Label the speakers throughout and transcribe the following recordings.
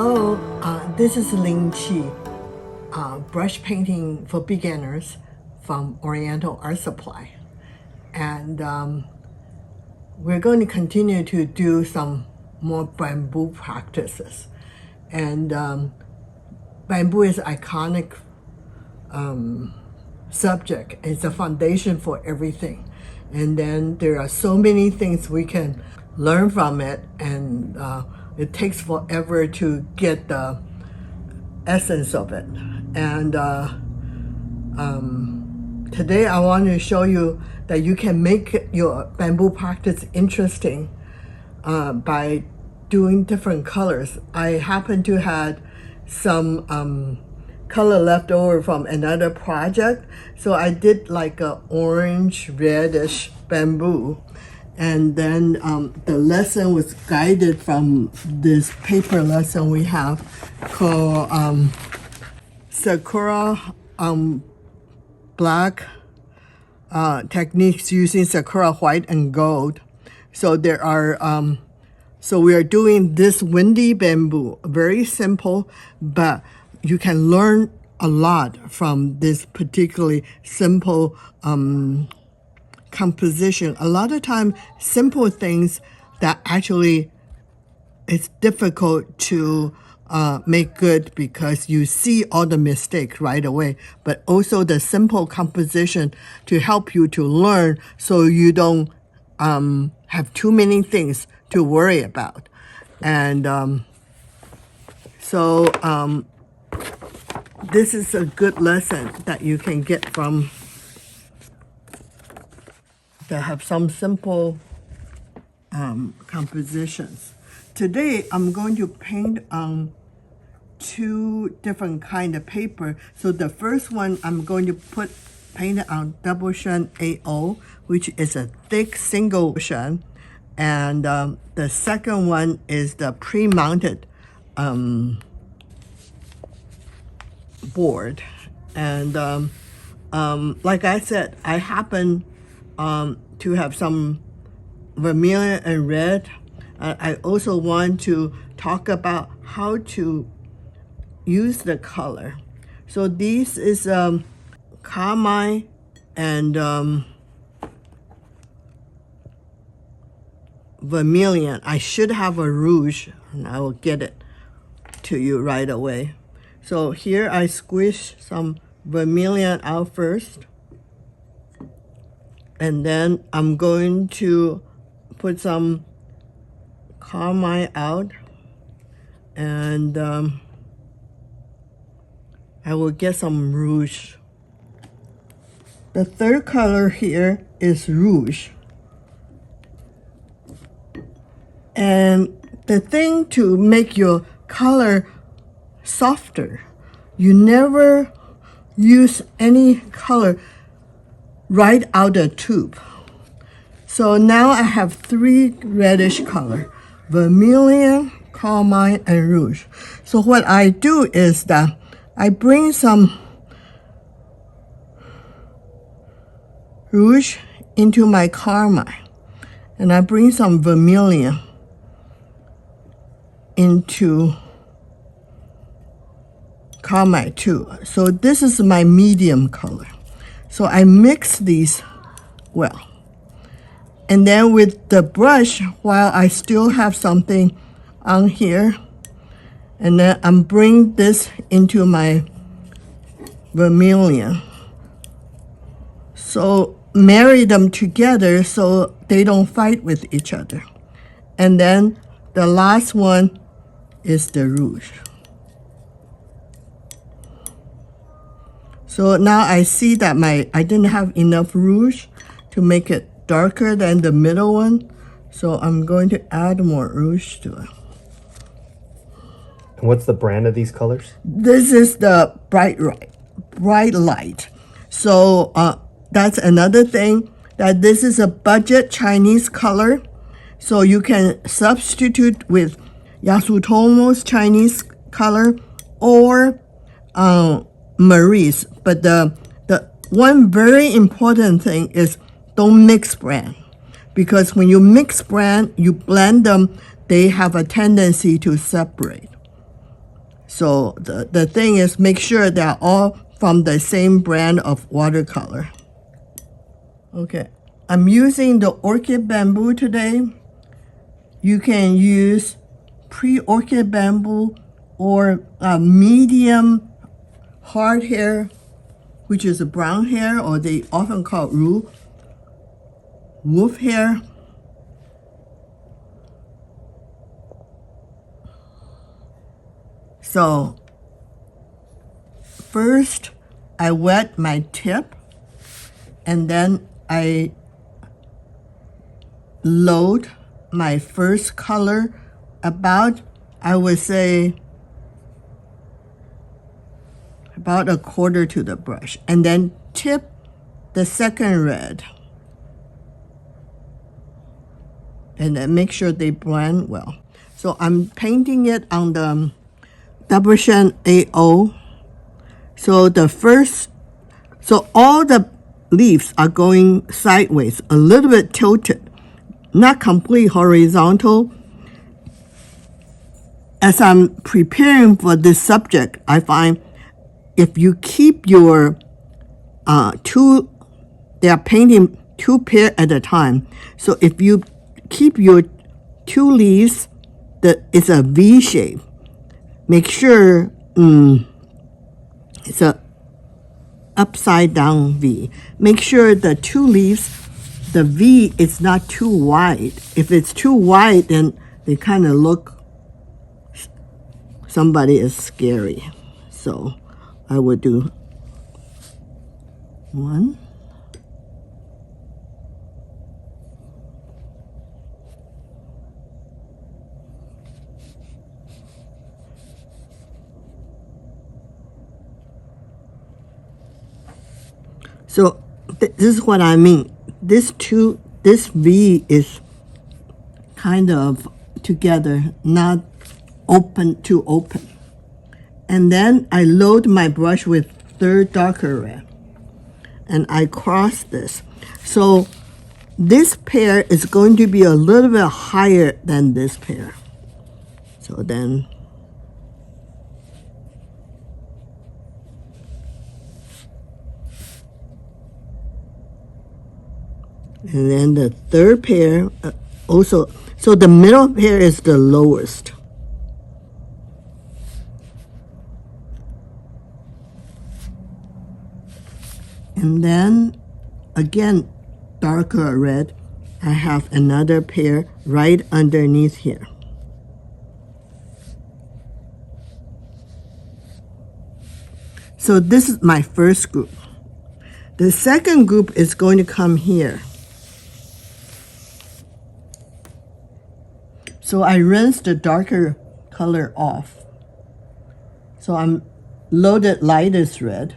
Speaker 1: Hello, this is Ling Chi, brush painting for beginners from Oriental Art Supply. And we're going to continue to do some more bamboo practices. And bamboo is an iconic subject. It's a foundation for everything. And then there are so many things we can learn from it, and it takes forever to get the essence of it. And today I want to show you that you can make your bamboo practice interesting by doing different colors. I happen to have some color left over from another project, so I did like a orange reddish bamboo. And then the lesson was guided from this paper lesson we have called Sakura Black Techniques Using Sakura White and Gold. So there are, so we are doing this windy bamboo, very simple, but you can learn a lot from this particularly simple composition. A lot of time, simple things that actually it's difficult to make good because you see all the mistakes right away, but also the simple composition to help you to learn so you don't have too many things to worry about. And this is a good lesson that you can get from that have some simple compositions. Today, I'm going to paint on two different kind of paper. So the first one, I'm going to paint it on double Xuan AO, which is a thick single Xuan. And the second one is the pre-mounted board. And like I said, I happen to have some vermilion and red. I also want to talk about how to use the color. So this is Carmine and Vermilion. I should have a Rouge, and I will get it to you right away. So here I squish some Vermilion out first. And then I'm going to put some Carmine out, and I will get some Rouge. The third color here is Rouge. And the thing to make your color softer, you never use any color right out the tube. So now I have three reddish color: Vermilion, Carmine, and Rouge. So what I do is that I bring some Rouge into my Carmine, and I bring some Vermilion into Carmine too. So this is my medium color. So I mix these well. And then with the brush, while I still have something on here, and then I'm bring this into my Vermilion. So marry them together so they don't fight with each other. And then the last one is the Rouge. So now I see that I didn't have enough Rouge to make it darker than the middle one. So I'm going to add more Rouge to it.
Speaker 2: And what's the brand of these colors?
Speaker 1: This is the Bright Light. So that's another thing, that this is a budget Chinese color. So you can substitute with Yasutomo's Chinese color or Marie's. But the one very important thing is don't mix brand, because when you mix brand, you blend them, they have a tendency to separate. So the thing is, make sure they're all from the same brand of watercolor. Okay, I'm using the Orchid bamboo today. You can use pre-Orchid bamboo or a medium hard hair, which is a brown hair, or they often call Rouge, wolf hair. So first I wet my tip, and then I load my first color about, I would say, about a quarter to the brush, and then tip the second red, and then make sure they blend well. So I'm painting it on the Xuan AO. So all the leaves are going sideways, a little bit tilted, not completely horizontal. As I'm preparing for this subject, I find if you keep your they are painting two pair at a time. So if you keep your two leaves, it's a V shape. Make sure it's a upside down V. Make sure the two leaves, the V is not too wide. If it's too wide, then they kind of look, somebody is scary. So I would do one. So this is what I mean. This V is kind of together, not too open. And then I load my brush with third darker red, and I cross this. So this pair is going to be a little bit higher than this pair. So then and then the third pair also, so the middle pair is the lowest. And then again, darker red, I have another pair right underneath here. So this is my first group. The second group is going to come here. So I rinse the darker color off. So I'm loaded lightest red,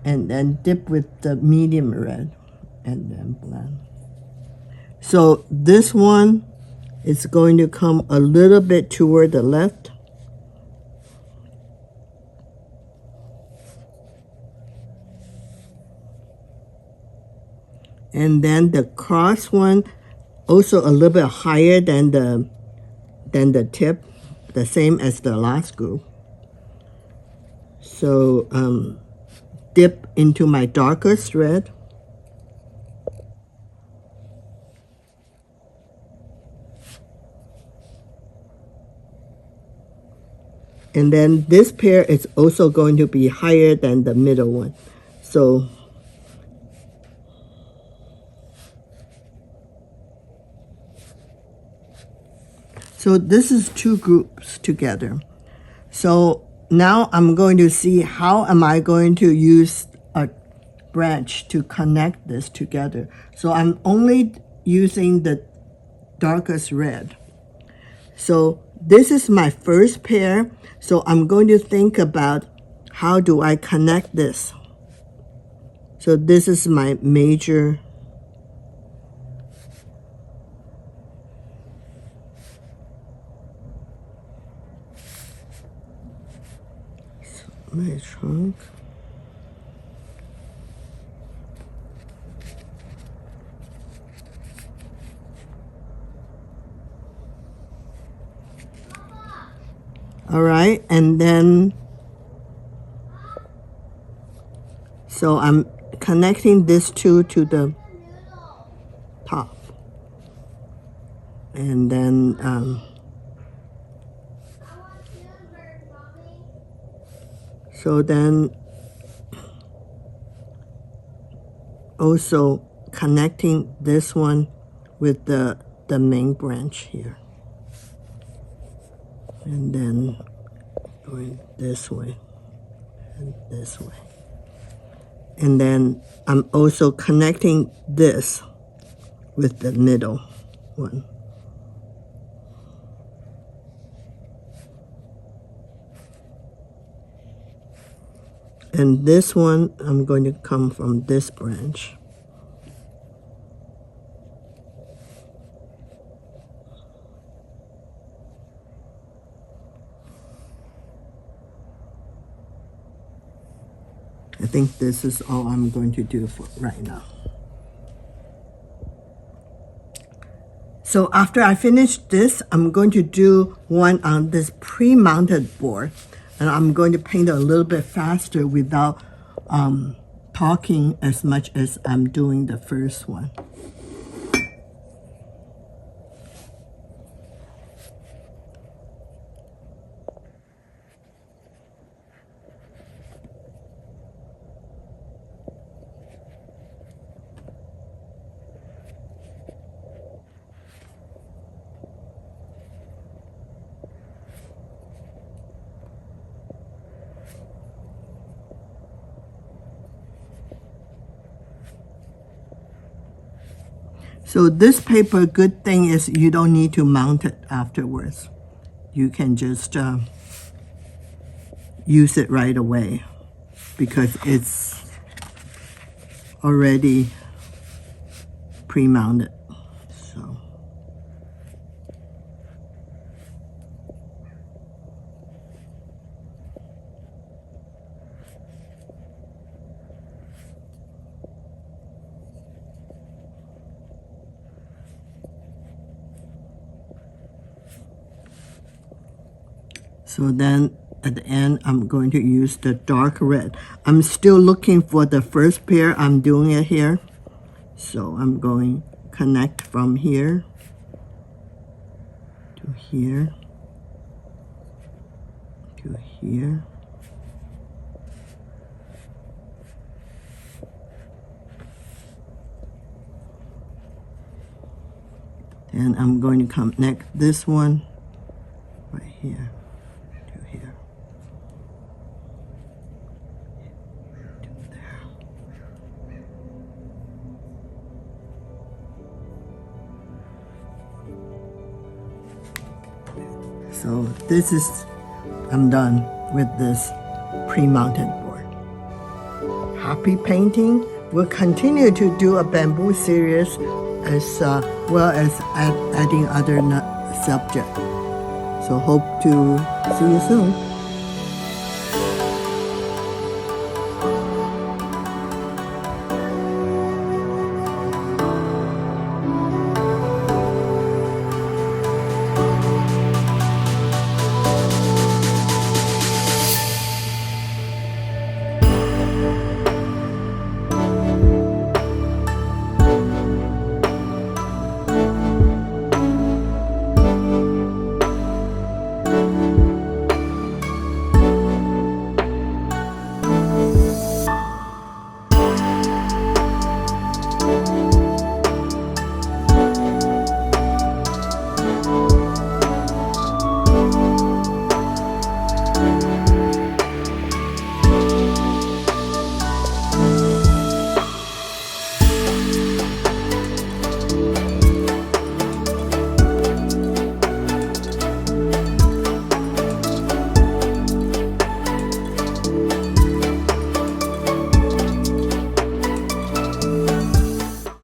Speaker 1: and then dip with the medium red, and then blend. So this one is going to come a little bit toward the left. And then the cross one, also a little bit higher than the tip, the same as the last group. So dip into my darkest red. And then this pair is also going to be higher than the middle one. So this is two groups together. So now I'm going to see how am I going to use a branch to connect this together. So I'm only using the darkest red. So this is my first pair. So I'm going to think about how do I connect this. So this is my major. My trunk. All right, and then so I'm connecting this two to the top, and then so then also connecting this one with the main branch here, and then going this way and this way, and then I'm also connecting this with the middle one. And this one, I'm going to come from this branch. I think this is all I'm going to do for right now. So after I finish this, I'm going to do one on this pre-mounted board. And I'm going to paint it a little bit faster without talking as much as I'm doing the first one. So this paper, good thing is you don't need to mount it afterwards. You can just use it right away because it's already pre-mounted. So So then at the end, I'm going to use the dark red. I'm still looking for the first pair. I'm doing it here. So I'm going to connect from here to here to here. And I'm going to connect this one right here. So this is, I'm done with this pre-mounted board. Happy painting. We'll continue to do a bamboo series as well as adding other subjects. So hope to see you soon.